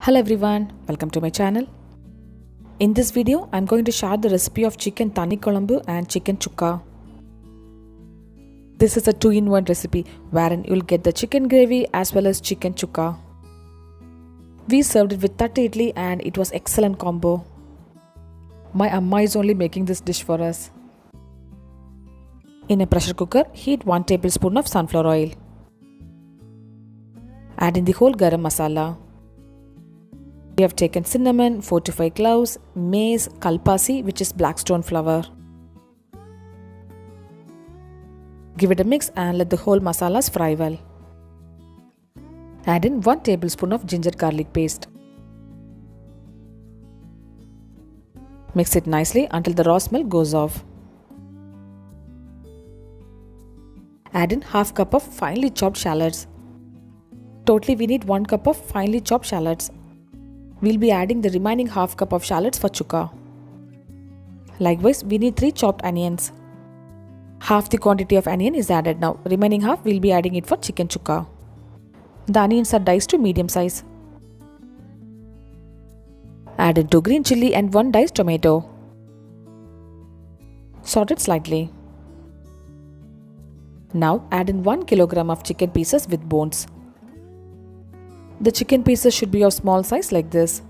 Hello everyone, welcome to my channel. In this video, I'm going to share the recipe of chicken Thanni Kulambu and chicken chukka. This is a 2-in-1 recipe wherein you'll get the chicken gravy as well as chicken chukka. We served it with 30 idli and it was excellent combo. My amma is only making this dish for us. In a pressure cooker, heat 1 tablespoon of sunflower oil. Add in the whole garam masala. We have taken cinnamon, 4 to 5 cloves, mace, kalpasi which is black stone flour. Give it a mix and let the whole masalas fry well. Add in 1 tablespoon of ginger garlic paste. Mix it nicely until the raw smell goes off. Add in half cup of finely chopped shallots. Totally we need 1 cup of finely chopped shallots. We'll be adding the remaining half cup of shallots for chukka. Likewise, we need 3 chopped onions. Half the quantity of onion is added now. Remaining half we'll be adding it for chicken chukka. The onions are diced to medium size. Add in 2 green chilli and 1 diced tomato. Saute it slightly. Now add in 1 kilogram of chicken pieces with bones. The chicken pieces should be of small size like this.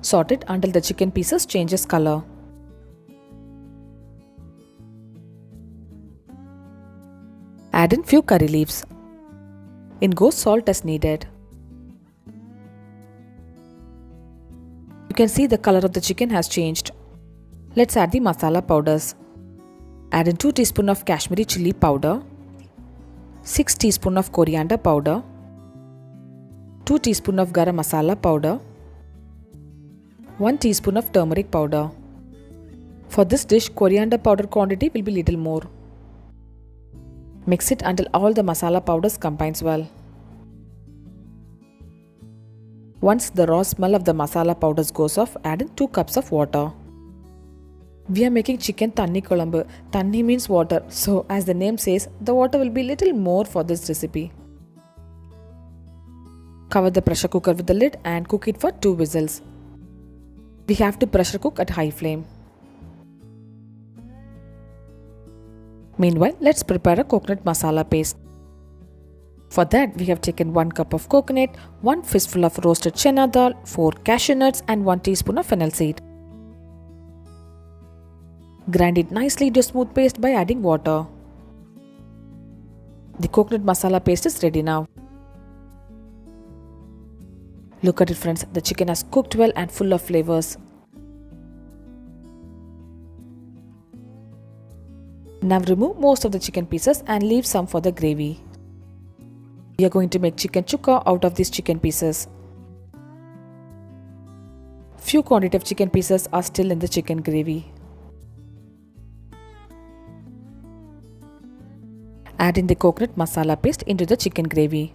Saute it until the chicken pieces changes color. Add in few curry leaves. In goes salt as needed. You can see the color of the chicken has changed. Let's add the masala powders. Add in 2 teaspoons of Kashmiri chilli powder, 6 teaspoons of coriander powder, 2 teaspoons of garam masala powder, 1 teaspoon of turmeric powder. For this dish, coriander powder quantity will be little more. Mix it until all the masala powders combines well. Once the raw smell of the masala powders goes off, add in 2 cups of water. We are making chicken Thanni Kulambu. Thanni means water, so as the name says, the water will be little more for this recipe. Cover the pressure cooker with the lid and cook it for 2 whistles. We have to pressure cook at high flame. Meanwhile, let's prepare a coconut masala paste. For that, we have taken 1 cup of coconut, 1 fistful of roasted chana dal, 4 cashew nuts and 1 teaspoon of fennel seed. Grind it nicely to a smooth paste by adding water. The coconut masala paste is ready now. Look at it friends, the chicken has cooked well and full of flavors. Now remove most of the chicken pieces and leave some for the gravy. We are going to make chicken chukka out of these chicken pieces. Few quantity of chicken pieces are still in the chicken gravy. Add in the coconut masala paste into the chicken gravy.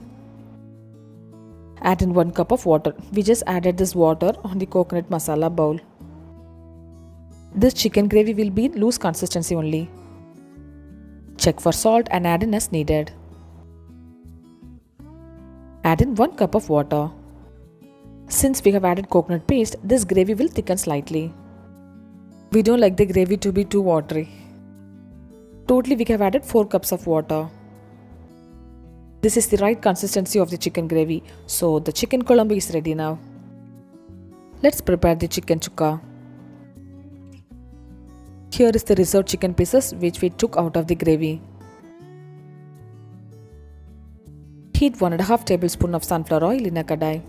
Add in 1 cup of water. We just added this water on the coconut masala bowl. This chicken gravy will be in loose consistency only. Check for salt and add in as needed. Add in 1 cup of water. Since we have added coconut paste, this gravy will thicken slightly. We don't like the gravy to be too watery. Totally we have added 4 cups of water. This is the right consistency of the chicken gravy, so the chicken kulambu is ready now. Let's prepare the chicken chukka. Here is the reserved chicken pieces which we took out of the gravy. Heat 1.5 tablespoon of sunflower oil in a kadai.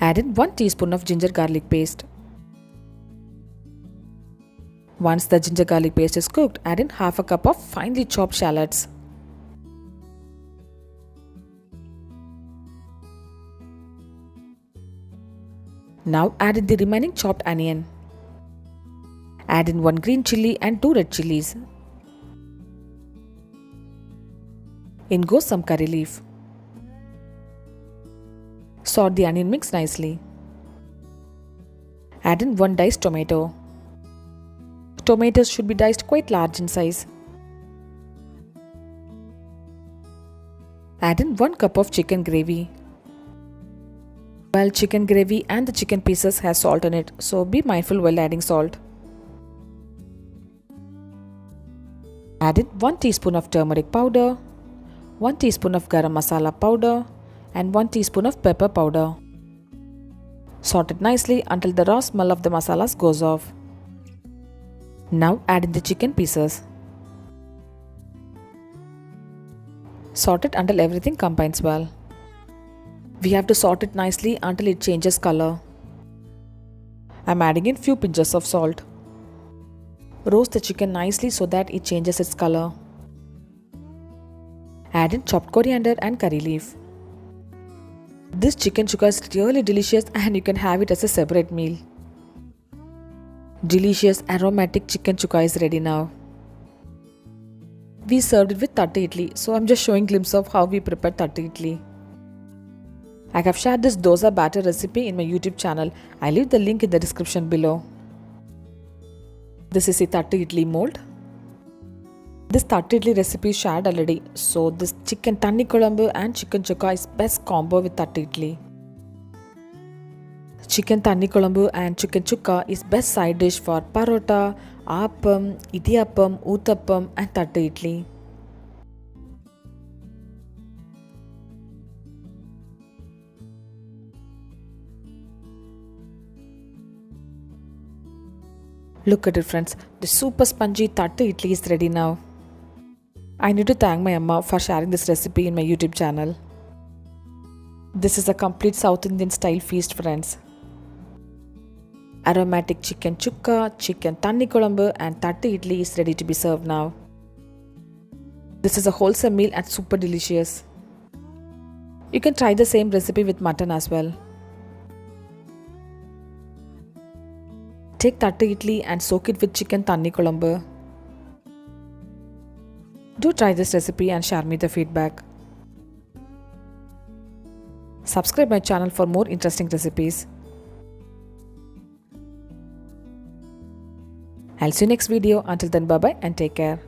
Add in 1 teaspoon of ginger garlic paste. Once the ginger garlic paste is cooked, add in half a cup of finely chopped shallots. Now add in the remaining chopped onion. Add in 1 green chilli and 2 red chillies. In goes some curry leaf. Saute the onion mix nicely. Add in 1 diced tomato. Tomatoes should be diced quite large in size. Add in 1 cup of chicken gravy. Well, chicken gravy and the chicken pieces has salt in it, so be mindful while adding salt. Add in 1 teaspoon of turmeric powder, 1 teaspoon of garam masala powder and 1 teaspoon of pepper powder. Sort it nicely until the raw smell of the masalas goes off. Now add in the chicken pieces. Sort it until everything combines well. We have to sort it nicely until it changes color. I am adding in few pinches of salt. Roast the chicken nicely so that it changes its color. Add in chopped coriander and curry leaf. This chicken chukka is really delicious and you can have it as a separate meal. Delicious aromatic chicken chukka is ready now. We served it with Thanni Idli, so I'm just showing a glimpse of how we prepare Thanni Idli. I have shared this dosa batter recipe in my YouTube channel. I'll leave the link in the description below. This is a Thanni Idli mold. This Thanni Idli recipe is shared already, so this chicken Thanni Kulambu and chicken chukka is best combo with Thanni Idli. Chicken Thanni Kulambu and chicken chukka is best side dish for parota, appam, idiyappam, uttappam and Thanni Idli. Look at it friends, the super spongy Thanni Idli is ready now. I need to thank my amma for sharing this recipe in my YouTube channel. This is a complete South Indian style feast friends. Aromatic chicken chukka, chicken Thanni Kulambu and Thanni Idli is ready to be served now. This is a wholesome meal and super delicious. You can try the same recipe with mutton as well. Take Thanni Idli and soak it with chicken Thanni Kulambu. Do try this recipe and share me the feedback. Subscribe my channel for more interesting recipes. I'll see you next video. Until then, bye bye and take care.